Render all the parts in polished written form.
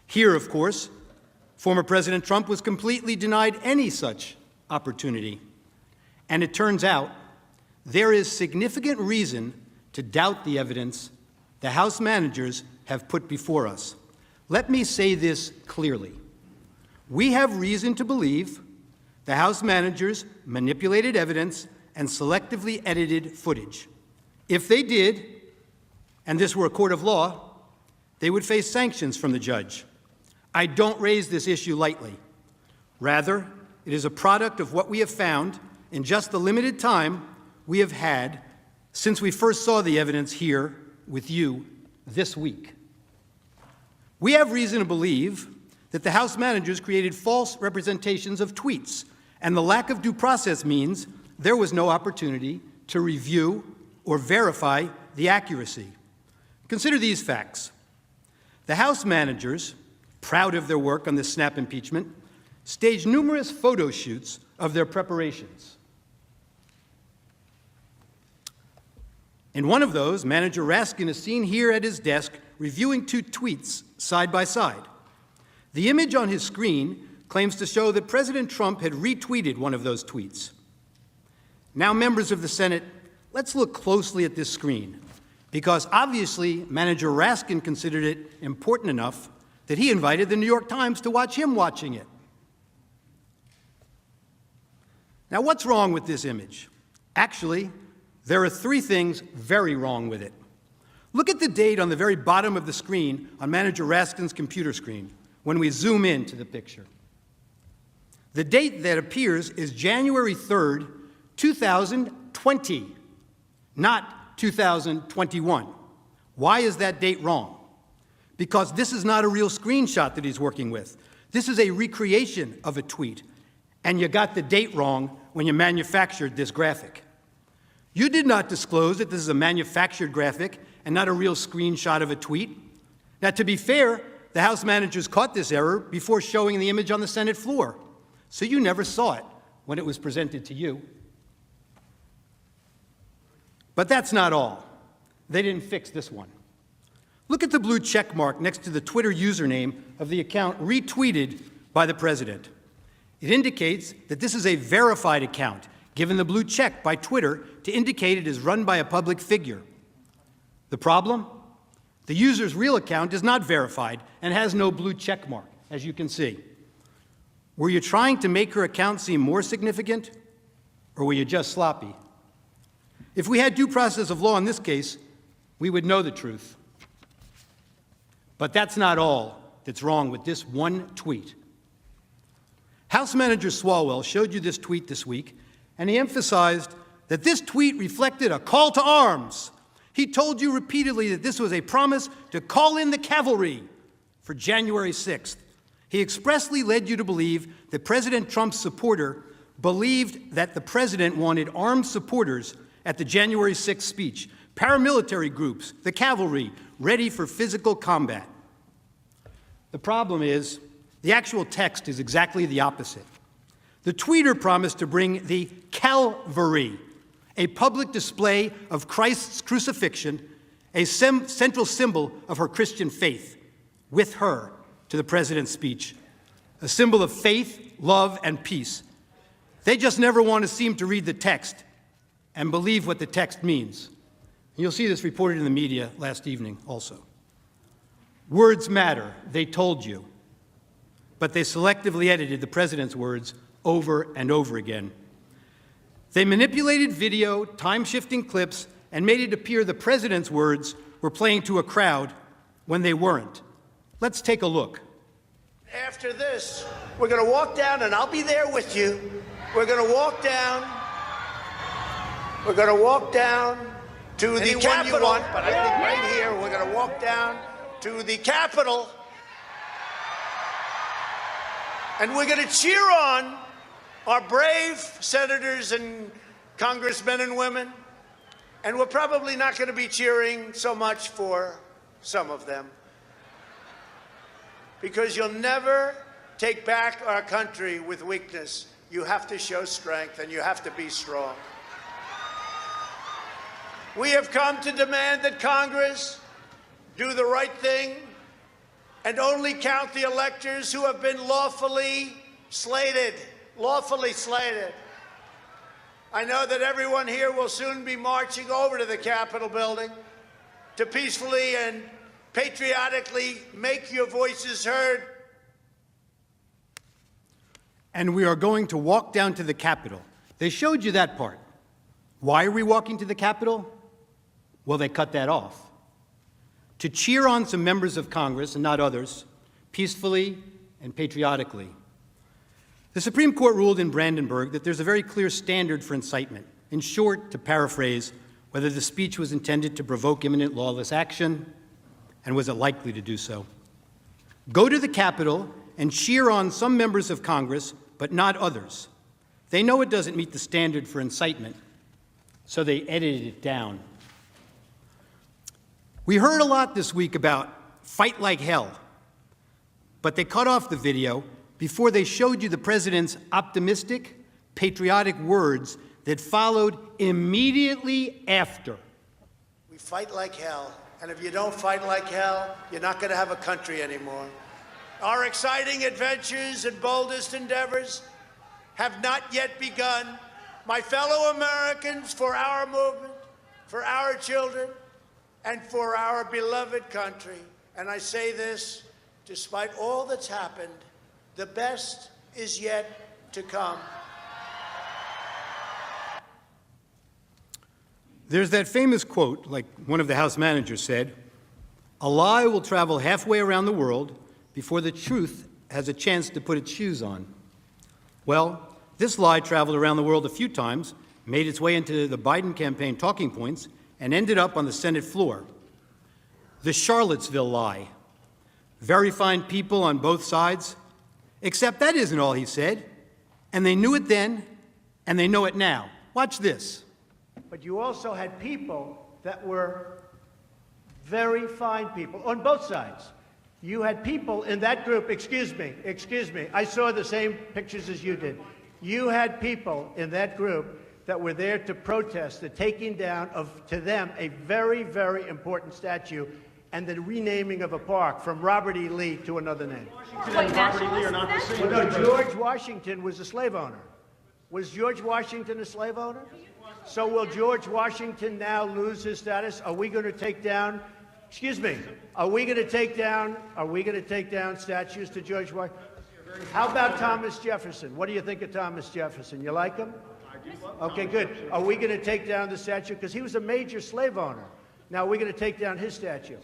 Here, of course, former President Trump was completely denied any such opportunity. And it turns out there is significant reason to doubt the evidence the House managers have put before us. Let me say this clearly. We have reason to believe the House managers manipulated evidence and selectively edited footage. If they did, and this were a court of law, they would face sanctions from the judge. I don't raise this issue lightly. Rather, it is a product of what we have found in just the limited time we have had since we first saw the evidence here with you this week. We have reason to believe that the House managers created false representations of tweets, and the lack of due process means there was no opportunity to review or verify the accuracy. Consider these facts. The House managers, proud of their work on this snap impeachment, staged numerous photo shoots of their preparations. In one of those, Manager Raskin is seen here at his desk reviewing two tweets side by side. The image on his screen claims to show that President Trump had retweeted one of those tweets. Now, members of the Senate, let's look closely at this screen, because obviously Manager Raskin considered it important enough that he invited the New York Times to watch him watching it. Now, what's wrong with this image? Actually, there are three things very wrong with it. Look at the date on the very bottom of the screen on Manager Raskin's computer screen when we zoom in to the picture. The date that appears is January 3rd, 2020, not 2021. Why is that date wrong? Because this is not a real screenshot that he's working with. This is a recreation of a tweet, and you got the date wrong when you manufactured this graphic. You did not disclose that this is a manufactured graphic and not a real screenshot of a tweet. Now, to be fair, the House managers caught this error before showing the image on the Senate floor, so you never saw it when it was presented to you. But that's not all. They didn't fix this one. Look at the blue check mark next to the Twitter username of the account retweeted by the president. It indicates that this is a verified account, given the blue check by Twitter to indicate it is run by a public figure. The problem? The user's real account is not verified and has no blue check mark, as you can see. Were you trying to make her account seem more significant, or were you just sloppy? If we had due process of law in this case, we would know the truth. But that's not all that's wrong with this one tweet. House Manager Swalwell showed you this tweet this week, and he emphasized that this tweet reflected a call to arms. He told you repeatedly that this was a promise to call in the cavalry for January 6th. He expressly led you to believe that President Trump's supporter believed that the president wanted armed supporters at the January 6th speech, paramilitary groups, the cavalry, ready for physical combat. The problem is, the actual text is exactly the opposite. The tweeter promised to bring the Calvary, a public display of Christ's crucifixion, a central symbol of her Christian faith, with her to the president's speech, a symbol of faith, love, and peace. They just never want to seem to read the text and believe what the text means. You'll see this reported in the media last evening also. Words matter, they told you, but they selectively edited the president's words over and over again. They manipulated video, time-shifting clips, and made it appear the president's words were playing to a crowd when they weren't. Let's take a look. After this, we're going to walk down, and I'll be there with you. We're going to walk down. We're going to walk down to the Capitol. But I think right here, we're going to walk down to the Capitol. And we're going to cheer on our brave senators and congressmen and women. And we're probably not going to be cheering so much for some of them, because you'll never take back our country with weakness. You have to show strength, and you have to be strong. We have come to demand that Congress do the right thing and only count the electors who have been lawfully slated. Lawfully slated. I know that everyone here will soon be marching over to the Capitol building to peacefully and patriotically make your voices heard. And we are going to walk down to the Capitol. They showed you that part. Why are we walking to the Capitol? Well, they cut that off. To cheer on some members of Congress and not others, peacefully and patriotically. The Supreme Court ruled in Brandenburg that there's a very clear standard for incitement. In short, to paraphrase, whether the speech was intended to provoke imminent lawless action, and was it likely to do so. Go to the Capitol and cheer on some members of Congress, but not others. They know it doesn't meet the standard for incitement, so they edited it down. We heard a lot this week about fight like hell, but they cut off the video before they showed you the president's optimistic, patriotic words that followed immediately after. We fight like hell, and if you don't fight like hell, you're not going to have a country anymore. Our exciting adventures and boldest endeavors have not yet begun. My fellow Americans, for our movement, for our children, and for our beloved country. And I say this, despite all that's happened, the best is yet to come. There's that famous quote, like one of the House managers said, "A lie will travel halfway around the world before the truth has a chance to put its shoes on." Well, this lie traveled around the world a few times, made its way into the Biden campaign talking points, and ended up on the Senate floor. The Charlottesville lie. Very fine people on both sides, except that isn't all he said. And they knew it then, and they know it now. Watch this. But you also had people that were very fine people on both sides. You had people in that group, excuse me, I saw the same pictures as you did. You had people in that group that were there to protest the taking down of, to them, a very, very important statue and the renaming of a park from Robert E. Lee to another name. White nationalists, not the same. No, George Washington was a slave owner. Was George Washington a slave owner? So will George Washington now lose his status? Are we going to take down, excuse me, are we going to take down statues to George Washington? How about Thomas Jefferson? What do you think of Thomas Jefferson? You like him? Okay, good. Are we going to take down the statue? Because he was a major slave owner. Now we're going to take down his statue.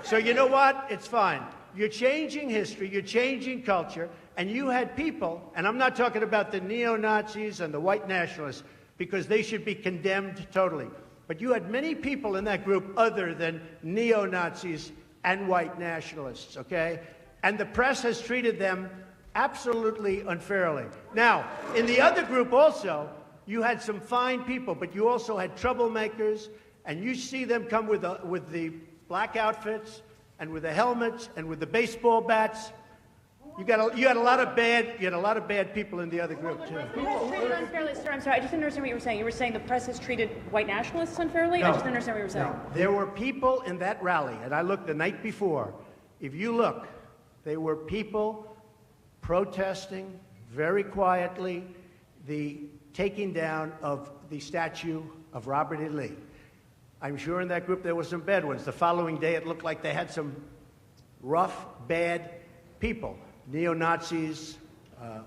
So you know what? It's fine. You're changing history, you're changing culture, and you had people, and I'm not talking about the neo-Nazis and the white nationalists, because they should be condemned totally. But you had many people in that group other than neo-Nazis and white nationalists, okay? And the press has treated them absolutely unfairly. Now, in the other group also, you had some fine people, but you also had troublemakers, and you see them come with the black outfits and with the helmets and with the baseball bats. You had a lot of bad people in the other group too. Treated unfairly, sir. I'm sorry, I just didn't understand what you were saying. You were saying the press has treated white nationalists unfairly? No, I just didn't understand what you were saying. No. There were people in that rally, and I looked the night before. If you look, there were people protesting very quietly the taking down of the statue of Robert E. Lee. I'm sure in that group there were some bad ones. The following day it looked like they had some rough, bad people. Neo-Nazis,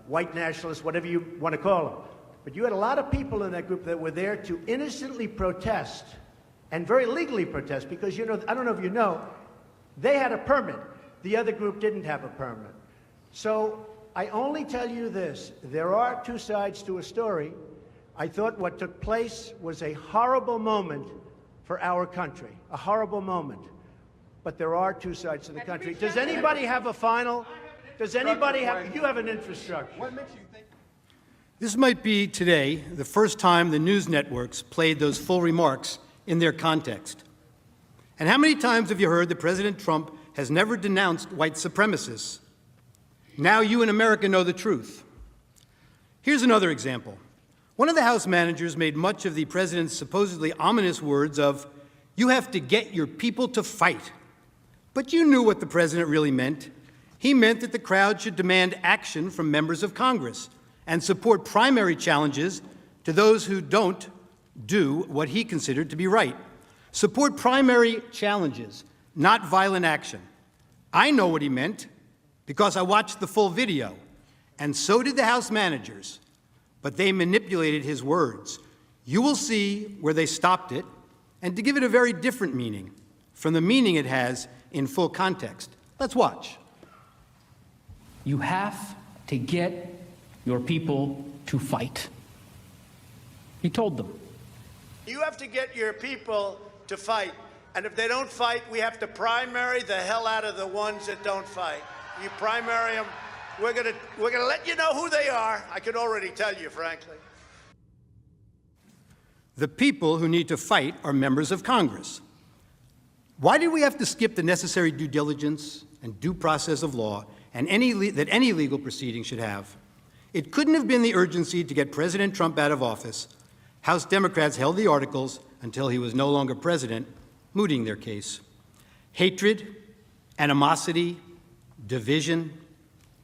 white nationalists, whatever you want to call them. But you had a lot of people in that group that were there to innocently protest, and very legally protest, because, you know, I don't know if you know, they had a permit. The other group didn't have a permit. So I only tell you this, there are two sides to a story. I thought what took place was a horrible moment for our country, a horrible moment. But there are two sides to the country. Does anybody have a final? Does anybody have, you have an infrastructure. What makes you think? This might be today the first time the news networks played those full remarks in their context. And how many times have you heard that President Trump has never denounced white supremacists? Now you in America know the truth. Here's another example. One of the House managers made much of the president's supposedly ominous words of, "You have to get your people to fight," But you knew what the president really meant. He meant that the crowd should demand action from members of Congress and support primary challenges to those who don't do what he considered to be right. Support primary challenges, not violent action. I know what he meant because I watched the full video, and so did the House managers, but they manipulated his words. You will see where they stopped it, and to give it a very different meaning from the meaning it has in full context. Let's watch. You have to get your people to fight. He told them. You have to get your people to fight. And if they don't fight, we have to primary the hell out of the ones that don't fight. You primary them, we're gonna let you know who they are. I can already tell you, frankly. The people who need to fight are members of Congress. Why did we have to skip the necessary due diligence and due process of law and that any legal proceeding should have? It couldn't have been the urgency to get President Trump out of office. House Democrats held the articles until he was no longer president, mooting their case. Hatred, animosity, division,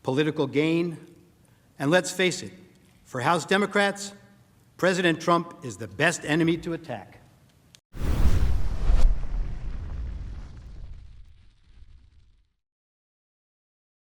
political gain, and let's face it, for House Democrats, President Trump is the best enemy to attack.